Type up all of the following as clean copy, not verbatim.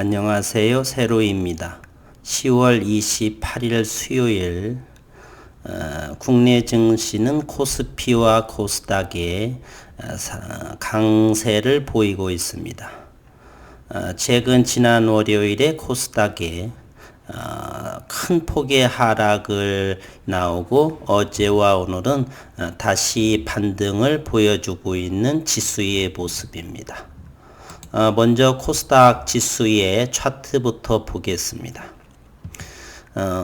안녕하세요. 세로입니다. 10월 28일 수요일 국내 증시는 코스피와 코스닥의 강세를 보이고 있습니다. 최근 지난 월요일에 코스닥에 큰 폭의 하락을 나오고 어제와 오늘은 다시 반등을 보여주고 있는 지수의 모습입니다. 먼저 코스닥 지수의 차트부터 보겠습니다.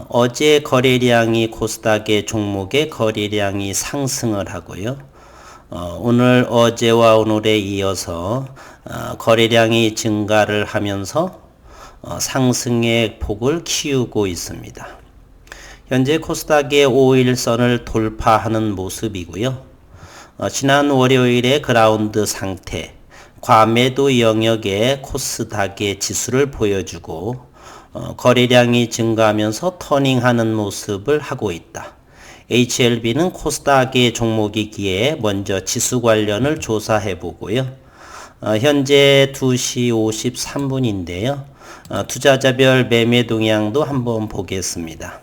어제 거래량이 코스닥의 종목의 거래량이 상승을 하고요. 오늘 어제와 오늘에 이어서 거래량이 증가를 하면서 상승의 폭을 키우고 있습니다. 현재 코스닥의 5일선을 돌파하는 모습이고요. 지난 월요일에 그라운드 상태, 과매도 영역의 코스닥의 지수를 보여주고 거래량이 증가하면서 터닝하는 모습을 하고 있다. HLB는 코스닥의 종목이기에 먼저 지수 관련을 조사해 보고요. 현재 2시 53분인데요. 투자자별 매매 동향도 한번 보겠습니다.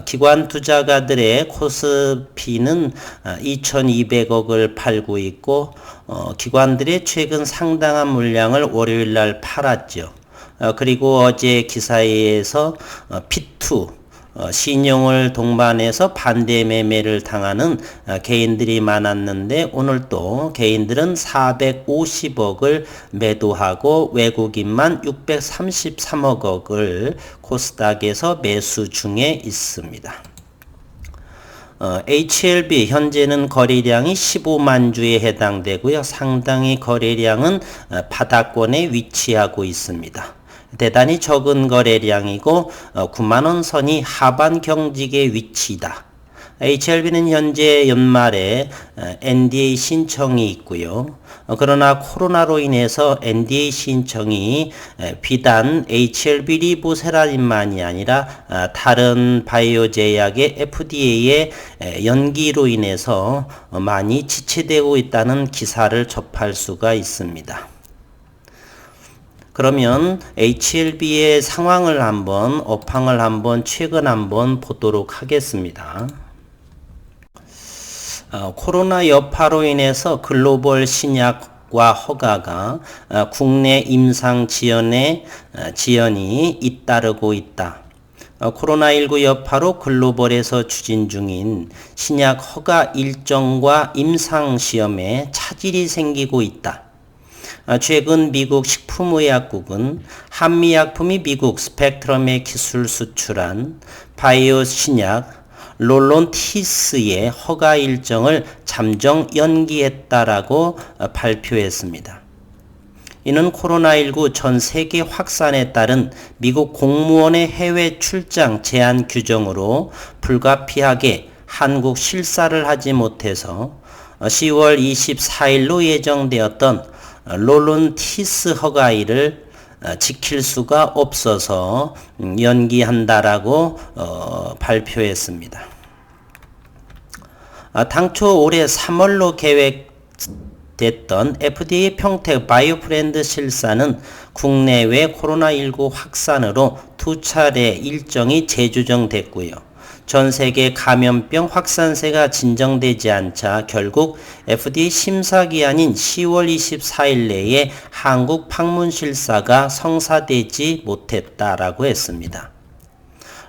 기관 투자가들의 코스피는 2200억을 팔고 있고 기관들의 최근 상당한 물량을 월요일날 팔았죠. 그리고 어제 기사에 의해서 P2 신용을 동반해서 반대 매매를 당하는 개인들이 많았는데 오늘 또 개인들은 450억을 매도하고 외국인만 633억을 코스닥에서 매수 중에 있습니다. HLB 현재는 거래량이 15만 주에 해당되고요. 상당히 거래량은 바닥권에 위치하고 있습니다. 대단히 적은 거래량이고 9만원 선이 하반 경직의 위치다. HLB는 현재 연말에 NDA 신청이 있고요. 그러나 코로나로 인해서 NDA 신청이 비단 HLB 리보세라님만이 아니라 다른 바이오 제약의 FDA의 연기로 인해서 많이 지체되고 있다는 기사를 접할 수가 있습니다. 그러면 HLB의 상황을 한번 업황을 한번 최근 한번 보도록 하겠습니다. 코로나 여파로 인해서 글로벌 신약과 허가가 국내 임상 지연이 잇따르고 있다. 코로나19 여파로 글로벌에서 추진 중인 신약 허가 일정과 임상 시험에 차질이 생기고 있다. 최근 미국 식품의약국은 한미약품이 미국 스펙트럼에 기술 수출한 바이오 신약 롤론티스의 허가 일정을 잠정 연기했다라고 발표했습니다. 이는 코로나19 전 세계 확산에 따른 미국 공무원의 해외 출장 제한 규정으로 불가피하게 한국 실사를 하지 못해서 10월 24일로 예정되었던 롤론티스 허가일을 지킬 수가 없어서 연기한다라고 발표했습니다. 당초 올해 3월로 계획됐던 FDA 평택 바이오프렌드 실사는 국내외 코로나19 확산으로 두 차례 일정이 재조정됐고요. 전 세계 감염병 확산세가 진정되지 않자 결국 FDA 심사기한인 10월 24일 내에 한국 방문 실사가 성사되지 못했다라고 했습니다.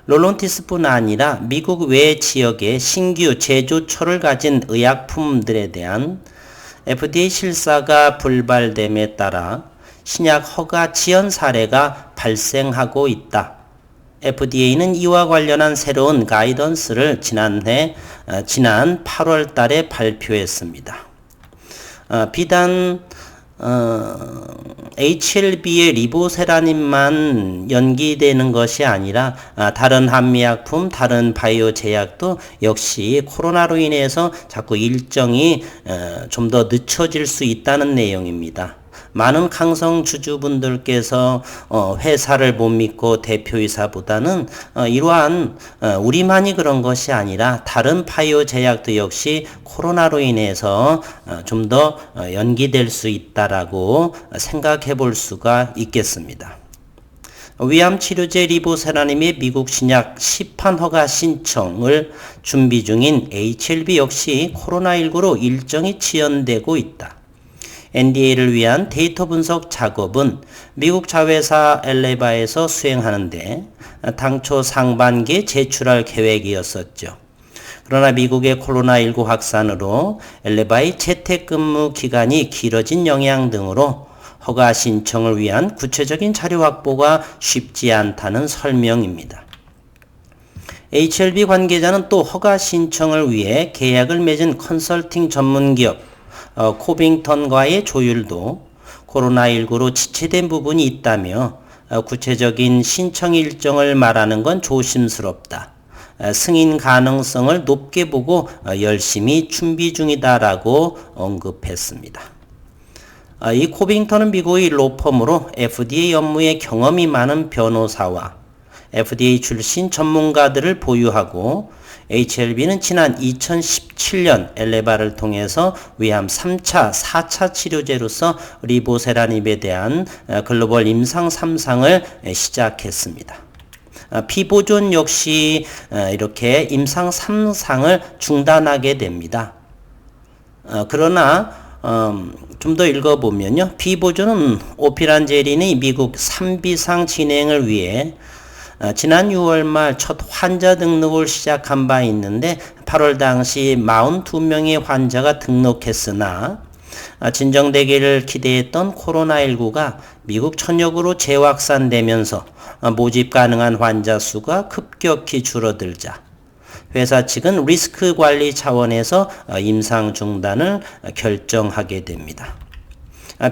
롤론티스뿐 아니라 미국 외 지역의 신규 제조처를 가진 의약품들에 대한 FDA 실사가 불발됨에 따라 신약 허가 지연 사례가 발생하고 있다. FDA는 이와 관련한 새로운 가이던스를 지난 8월 달에 발표했습니다. 비단 HLB의 리보세라님만 연기되는 것이 아니라 다른 한미약품, 다른 바이오 제약도 역시 코로나로 인해서 자꾸 일정이 좀 더 늦춰질 수 있다는 내용입니다. 많은 강성 주주분들께서 회사를 못 믿고 대표이사보다는 이러한 우리만이 그런 것이 아니라 다른 바이오 제약도 역시 코로나로 인해서 좀 더 연기될 수 있다라고 생각해 볼 수가 있겠습니다. 위암 치료제 리보세라님의 미국 신약 시판 허가 신청을 준비 중인 HLB 역시 코로나19로 일정이 지연되고 있다. NDA를 위한 데이터 분석 작업은 미국 자회사 엘레바에서 수행하는데 당초 상반기에 제출할 계획이었었죠. 그러나 미국의 코로나19 확산으로 엘레바의 재택근무 기간이 길어진 영향 등으로 허가 신청을 위한 구체적인 자료 확보가 쉽지 않다는 설명입니다. HLB 관계자는 또 허가 신청을 위해 계약을 맺은 컨설팅 전문기업 코빙턴과의 조율도 코로나19로 지체된 부분이 있다며 구체적인 신청 일정을 말하는 건 조심스럽다. 승인 가능성을 높게 보고 열심히 준비 중이다라고 언급했습니다. 이 코빙턴은 미국의 로펌으로 FDA 업무에 경험이 많은 변호사와 FDA 출신 전문가들을 보유하고 HLB는 지난 2017년 엘레바를 통해서 위암 3차, 4차 치료제로서 리보세라닙에 대한 글로벌 임상 3상을 시작했습니다. 피보존 역시 이렇게 임상 3상을 중단하게 됩니다. 그러나 좀 더 읽어보면요. 피보존은 오피란제린의 미국 3비상 진행을 위해 지난 6월 말 첫 환자 등록을 시작한 바 있는데 8월 당시 42명의 환자가 등록했으나 진정되기를 기대했던 코로나19가 미국 전역으로 재확산되면서 모집 가능한 환자 수가 급격히 줄어들자 회사 측은 리스크 관리 차원에서 임상 중단을 결정하게 됩니다.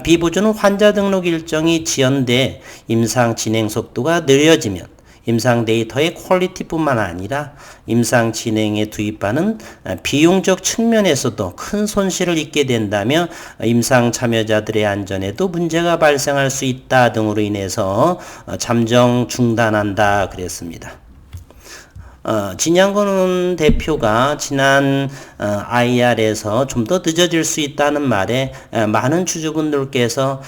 비보존은 환자 등록 일정이 지연돼 임상 진행 속도가 느려지면 임상 데이터의 퀄리티뿐만 아니라 임상 진행에 투입하는 비용적 측면에서도 큰 손실을 입게 된다며 임상 참여자들의 안전에도 문제가 발생할 수 있다 등으로 인해서 잠정 중단한다 그랬습니다. 진양건 대표가 지난 IR에서 좀 더 늦어질 수 있다는 말에 많은 주주분들께서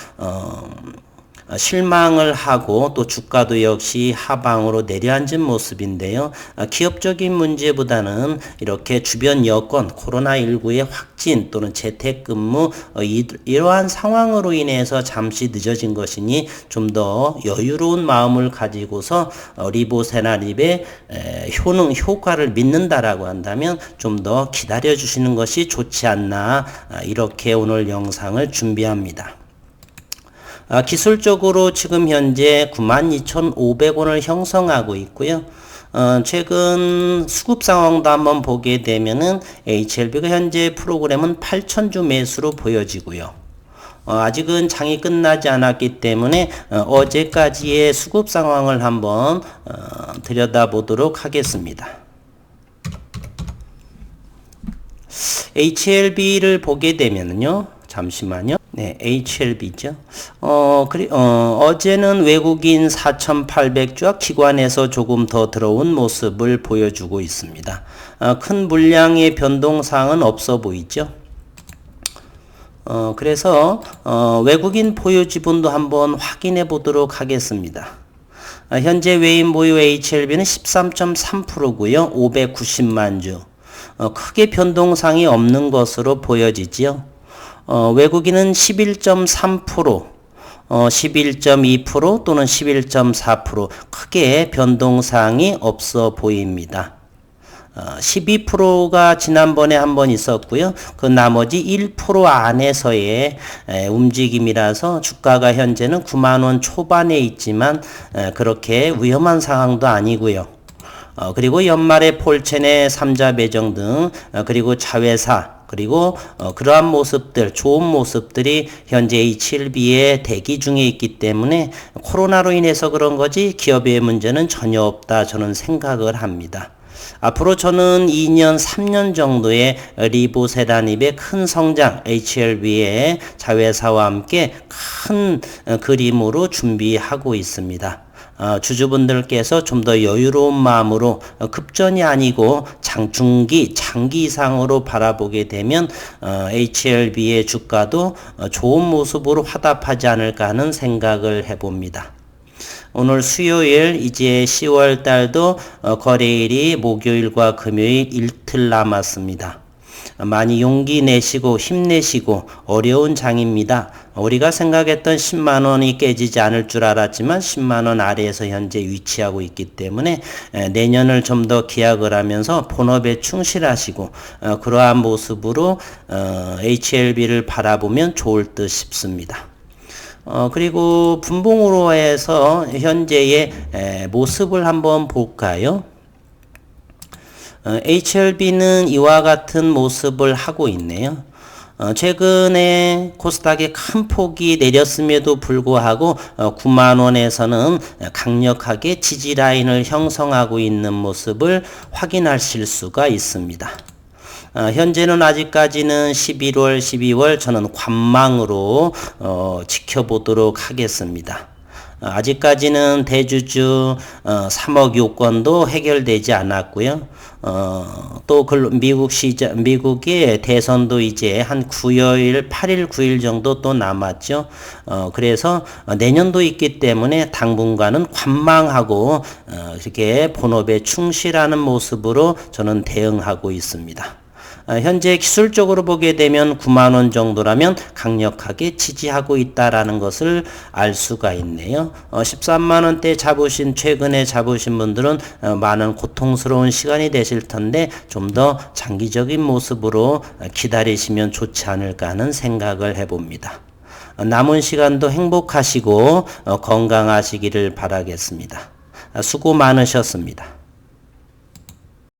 실망을 하고 또 주가도 역시 하방으로 내려앉은 모습인데요. 기업적인 문제보다는 이렇게 주변 여건, 코로나19의 확진 또는 재택근무 이러한 상황으로 인해서 잠시 늦어진 것이니 좀 더 여유로운 마음을 가지고서 리보세라닙의 효과를 믿는다라고 한다면 좀 더 기다려 주시는 것이 좋지 않나 이렇게 오늘 영상을 준비합니다. 기술적으로 지금 현재 92,500원을 형성하고 있고요. 최근 수급 상황도 한번 보게 되면은 HLB가 현재 프로그램은 8,000주 매수로 보여지고요. 아직은 장이 끝나지 않았기 때문에 어제까지의 수급 상황을 한번 들여다보도록 하겠습니다. HLB를 보게 되면은요. 잠시만요. 네, HLB죠. 어제는 외국인 4,800주와 기관에서 조금 더 들어온 모습을 보여주고 있습니다. 큰 물량의 변동사항은 없어 보이죠. 그래서 외국인 보유 지분도 한번 확인해 보도록 하겠습니다. 현재 외인 보유 HLB는 13.3%고요. 590만 주. 크게 변동사항이 없는 것으로 보여지지요. 외국인은 11.3%, 11.2% 또는 11.4% 크게 변동사항이 없어 보입니다. 12%가 지난번에 한번 있었고요. 그 나머지 1% 안에서의 움직임이라서 주가가 현재는 9만원 초반에 있지만 그렇게 위험한 상황도 아니고요. 그리고 연말에 폴첸의 3자 배정 등 그리고 자회사 그리고 그러한 모습들, 좋은 모습들이 현재 HLB에 대기 중에 있기 때문에 코로나로 인해서 그런 거지 기업의 문제는 전혀 없다 저는 생각을 합니다. 앞으로 저는 2년, 3년 정도의 리보세라닙의 큰 성장, HLB의 자회사와 함께 큰 그림으로 준비하고 있습니다. 주주분들께서 좀 더 여유로운 마음으로 급전이 아니고 장중기, 장기 이상으로 바라보게 되면 HLB의 주가도 좋은 모습으로 화답하지 않을까 하는 생각을 해봅니다. 오늘 수요일 이제 10월 달도 거래일이 목요일과 금요일 이틀 남았습니다. 많이 용기 내시고 힘내시고 어려운 장입니다. 우리가 생각했던 10만 원이 깨지지 않을 줄 알았지만 10만 원 아래에서 현재 위치하고 있기 때문에 내년을 좀 더 기약을 하면서 본업에 충실하시고 그러한 모습으로 HLB를 바라보면 좋을 듯 싶습니다. 그리고 분봉으로 해서 현재의 모습을 한번 볼까요? HLB는 이와 같은 모습을 하고 있네요. 최근에 코스닥이 큰 폭이 내렸음에도 불구하고 9만원에서는 강력하게 지지 라인을 형성하고 있는 모습을 확인하실 수가 있습니다. 현재는 아직까지는 11월, 12월 저는 관망으로 지켜보도록 하겠습니다. 아직까지는 대주주 3억 요건도 해결되지 않았고요. 또 미국의 대선도 이제 한 9일, 8일, 9일 정도 또 남았죠. 그래서 내년도 있기 때문에 당분간은 관망하고 이렇게 본업에 충실하는 모습으로 저는 대응하고 있습니다. 현재 기술적으로 보게 되면 9만 원 정도라면 강력하게 지지하고 있다라는 것을 알 수가 있네요. 13만 원대 최근에 잡으신 분들은 많은 고통스러운 시간이 되실 텐데 좀 더 장기적인 모습으로 기다리시면 좋지 않을까 하는 생각을 해봅니다. 남은 시간도 행복하시고 건강하시기를 바라겠습니다. 수고 많으셨습니다.